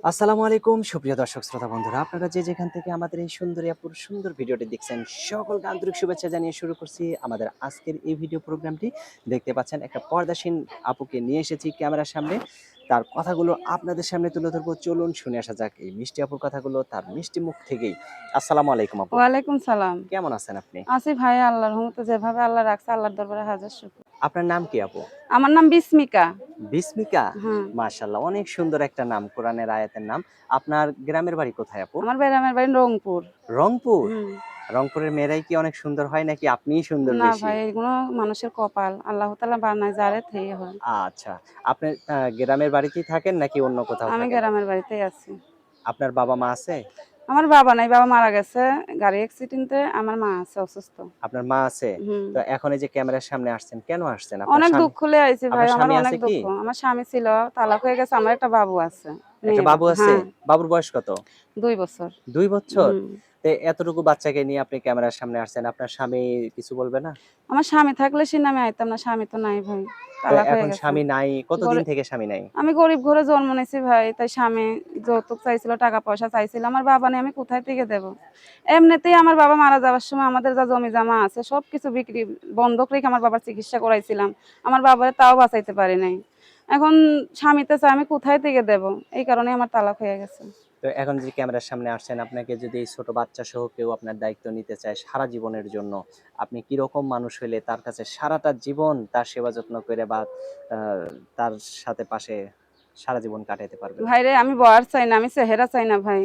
আসসালামু আলাইকুম সুপ্রিয় দর্শক শ্রোতা বন্ধুরা, আপনারা যে যেখান থেকে আমাদের এই সুন্দরী আপুর সুন্দর ভিডিওটি দেখছেন, সকলকে আন্তরিক শুভেচ্ছা জানিয়ে শুরু করছি আমাদের আজকের এই ভিডিও প্রোগ্রামটি। দেখতে পাচ্ছেন একটা পর্দাসীন আপুকে নিয়ে এসেছি ক্যামেরার সামনে। তার কথাগুলো আপনাদের সামনে তুলে ধরবো, চলুন শুনে আসা যাক এই মিষ্টি আপুর কথাগুলো তার মিষ্টি মুখ থেকেই। আসসালামু আলাইকুম আপু, ওয়ালাইকুম সালাম। কেমন আছেন আপনি? আছি ভাই, আল্লাহর রহমতে যেভাবে আল্লাহ রাখছে আল্লাহর দরবারে হাজার শুকর। আপনার নাম কি আপু? আমার নাম বিস্মিকা। বিস্মিকা? হ্যাঁ। মাশাআল্লাহ, অনেক সুন্দর একটা নাম, কোরআনের আয়াতের নাম। আপনার গ্রামের বাড়ি কোথায় আপু? আমার গ্রামের বাড়ি রংপুর। রংপুর? হুম। রংপুরের মেয়েরাই কি অনেক সুন্দর হয় নাকি আপনিই সুন্দর না বেশি? ভাই, এগুলো মানুষের কপাল। আল্লাহ তাআলা বানায় যারে থেই হয়। আচ্ছা। আপনি গ্রামের বাড়িতেই থাকেন নাকি অন্য কোথাও আমি থাকেন? গ্রামের বাড়িতেই আছি। আপনার বাবা-মা আছে? আমার বাবা নাই, বাবা মারা গেছে গাড়ি অ্যাক্সিডেন্টে। আমার মা আছে অসুস্থ। আপনার মা আছে? হুম। তো এখন এই যে ক্যামেরার সামনে আসছেন, কেন আসছেন? আপনার অনেক স্বামী দুঃখ লয়ে আইছি ভাই, আপনার আমার স্বামী অনেক আছে কি? দুঃখ। আমার স্বামী ছিল, তালাক হয়ে গেছে। আমার একটা বাবু আছে। একটা মেয়ে বাবু বাবু। আছে? হ্যাঁ, বাবুর বয়স কত? ২ বছর। ২ বছর? হুম। তো এতটুকু বাচ্চাকে নিয়ে আপনি ক্যামেরার সামনে আসছেন, আপনার স্বামী কিছু বলবে না? আমার স্বামী থাকলে সে আমি আইতাম না, স্বামী তো নাই ভাই। তো তালাক হয়ে এখন গেছে। স্বামী নাই, কতদিন গরি থেকে স্বামী নাই? আমি গরিব ঘরে জন্ম নিয়েছি ভাই, তাই স্বামী যৌতুক চাইছিল, টাকা পয়সা চাইছিল। আমার বাবা নেই, আমি কোথায় থেকে দেব? এমনিতেই আমার বাবা মারা যাওয়ার সময় আমাদের যা জমি জমা আছে সবকিছু বিক্রি বন্ধক রেখে আমার বাবার চিকিৎসা করাইছিলাম। আমার বাবারে তাও বাঁচাইতে পারি নাই। এখন স্বামীতে চাই, আমি কোথায় থেকে দেব? এই কারণে আমার তালাক হয়ে গেছে। তো এখন যে ক্যামেরার সামনে আসছেন, আপনাকে যদি এই ছোট বাচ্চা সহ কেউ আপনার দায়িত্ব নিতে চায় সারা জীবনের জন্য, আপনি কিরকম মানুষ হইলে তার কাছে সারাটা জীবন তার সেবা যত্ন করে বা তার সাথে পাশে সারা জীবন কাটাইতে পারবেন? ভাইরে, আমি বয়ার চাই না, আমি চেহারা চাই না ভাই।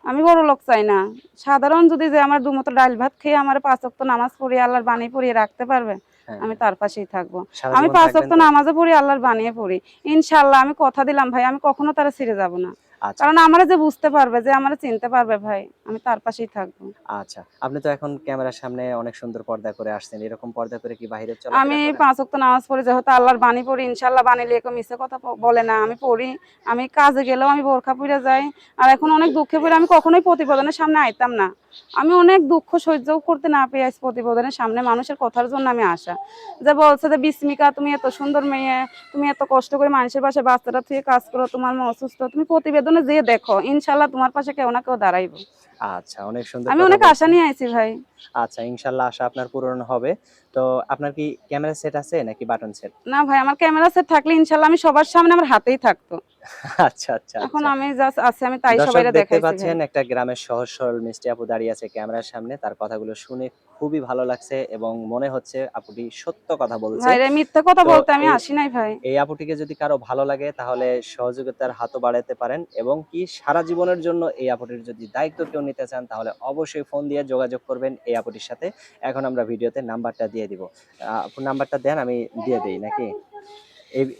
আমি বড় লোক চাই না। সাধারণ যদি যে আমার দুমুঠো ডাল ভাত খেয়ে আমার ৫ ওয়াক্ত নামাজ পড়িয়ে আল্লাহর বাণী পড়িয়ে রাখতে পারবে, হ্যাঁ, আমি তার পাশেই থাকবো। সারা আমি জীবন ৫ থাকবেন ওয়াক্ত তো? নামাজও পড়ি, আল্লাহর বাণীও পড়ি। ইনশাআল্লাহ আমি কথা দিলাম ভাই, আমি কখনো তারা ছেড়ে যাব না। আচ্ছা, কারণ আমারে যে বুঝতে পারবে, যে আমারে চিনতে পারবে ভাই, আমি তার পাশেই থাকবো। আচ্ছা। আপনি তো এখন ক্যামেরার সামনে অনেক সুন্দর পর্দা করে আসছেন। এরকম পর্দা করে কি বাহিরে আমি চলাফেরা করেন? ৫ ওয়াক্ত নামাজ পড়ি, যেহেতু আল্লাহর বাণী পড়ি, ইনশাআল্লাহ বাণী লিয়ে কেউ মিছে কথা বলে না। আমি পড়ি। আমি কাজে গেলেও আমি বোরখা পইরা যাই। আর এখন অনেক দুঃখে পড়ে আমি কখনোই প্রতিবেদনের সামনে আইতাম না। আমি অনেক দুঃখ সহ্য করতে না পেরে আজ প্রতিবেদনের সামনে মানুষের কথার জন্য আমি আসা। যে বলছে যে, "বিস্মিকা, তুমি এত সুন্দর মেয়ে, তুমি এত কষ্ট করে মানুষের বাসায় বাচ্চাটা থুয়ে কাজ করো, তোমার মা অসুস্থ। তুমি প্রতিবেদনে যেয়ে দেখো। ইনশাআল্লাহ তোমার পাশে কেউ না কেউ দাঁড়াইবো।" আচ্ছা, অনেক সুন্দর আমি কথা অনেক আশা বলছেন। নিয়ে আইছি ভাই। আচ্ছা, ইনশাআল্লাহ আশা আপনার পূরণ হবে। তো আপনার কি ক্যামেরা সেট আছে নাকি বাটন সেট? না ভাই, আমার ক্যামেরা সেট থাকলে ইনশাআল্লাহ আমি সবার সামনে আমার হাতেই থাকতো। আচ্ছা, আচ্ছা, এখন আচ্ছা। আমি জাস্ট আছি, আমি তাই দর্শক সবাইরে দেখতে দেখাইছি ভাই। পাচ্ছেন একটা গ্রামের সহজ সরল মিষ্টি আপু দাঁড়িয়ে আছে ক্যামেরার সামনে। তার কথাগুলো শুনে খুবই ভালো লাগছে এবং মনে হচ্ছে আপুটি সত্য কথা বলছে। ভাইরে, মিথ্যা কথা তো বলতে আমি এই আসি নাই ভাই। এই আপুটিকে যদি কারো ভালো লাগে তাহলে সহযোগিতার হাতও বাড়াতে পারেন এবং কি সারা জীবনের জন্য এই আপুটির যদি দায়িত্ব কেউ নিতে চান তাহলে অবশ্যই ফোন দিয়ে যোগাযোগ করবেন এই আপুটির সাথে। এখন আমরা ভিডিওতে নাম্বারটা দিয়ে দিব। আপুর নাম্বারটা দেন, আমি দিয়ে দেই নাকি?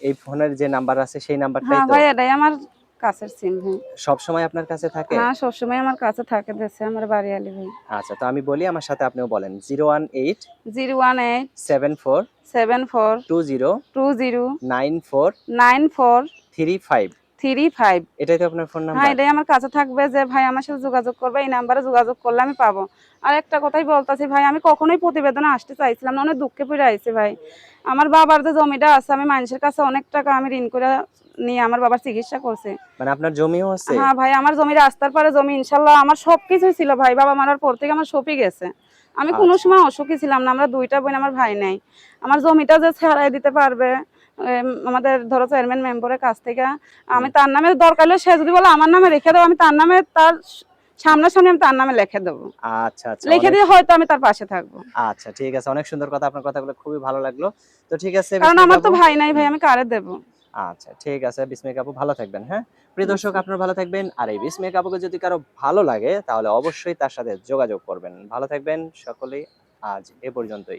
এই ফোনের যে নাম্বার আছে সেই নাম্বারটাই হ্যাঁ তো? ভাই, এটাই আমার কাছের সিম ভাই। সবসময় আপনার কাছে থাকে? হ্যাঁ, সবসময় আমার কাছে থাকে, দেশে আমার বাড়ি আলি ভাই। আচ্ছা, তো আমি বলি, আমার সাথে আপনিও বলেন। 018 018 74 74 20 20 94 94 35। 35। এটাই তো আপনার ফোন হ্যাঁ, নাম্বার? এটাই আমার কাছে থাকবে, যে ভাই আমার সাথে যোগাযোগ করবে, এই নাম্বারে যোগাযোগ করলে আমি পাবো। আর একটা কথাই বলতাছি ভাই, আমি কখনোই প্রতিবেদনে আসতে চাইছিলাম না, অনেক দুঃখে পড়ে আইছি ভাই। আমার বাবার যে জমিটা আছে, আমি মানুষের কাছে অনেক টাকা আমি ঋণ করে নিয়ে আমার বাবার চিকিৎসা করছি। মানে আপনার জমিও আছে? হ্যাঁ ভাই, আমার জমি রাস্তার পারে জমি, ইনশাল্লাহ আমার সবকিছুই ছিল ভাই। বাবা মারার পর থেকে আমার সবই গেছে। আমি কোনো আচ্ছা, সময় অসুখী ছিলাম না। আমরা 2টা বোন, আমার ভাই নাই। আমার জমিটা যে ছাড়াই দিতে পারবে আমাদের ধরো চেয়ারম্যান মেম্বারের কাছ থেকে, আমি হুম, তার নামে দরকার হলে সে যদি বলে আমার নামে রেখে দেবো, আমি তার নামে, তার সামনাসামনি আমি তার নামে লিখে দেবো। আচ্ছা, আচ্ছা, লিখে অনেক দিয়ে হয়তো আমি তার পাশে থাকবো। আচ্ছা, ঠিক আছে। অনেক সুন্দর কথা। আপনার কথাগুলো খুবই ভালো লাগলো। তো ঠিক আছে কারণ বিস্মিকা আমার তো আপু। ভাই নাই ভাই, হুম, আমি কারে দেবো? আচ্ছা, ঠিক আছে বিস্মিকা আপু, ভালো থাকবেন, হ্যাঁ? প্রিয় দর্শক, আচ্ছা। আপনারা ভালো থাকবেন। আর এই বিস্মিকা আপুকে যদি কারো ভালো লাগে তাহলে অবশ্যই তার সাথে যোগাযোগ করবেন। ভালো থাকবেন সকলেই। আজ এ পর্যন্তই।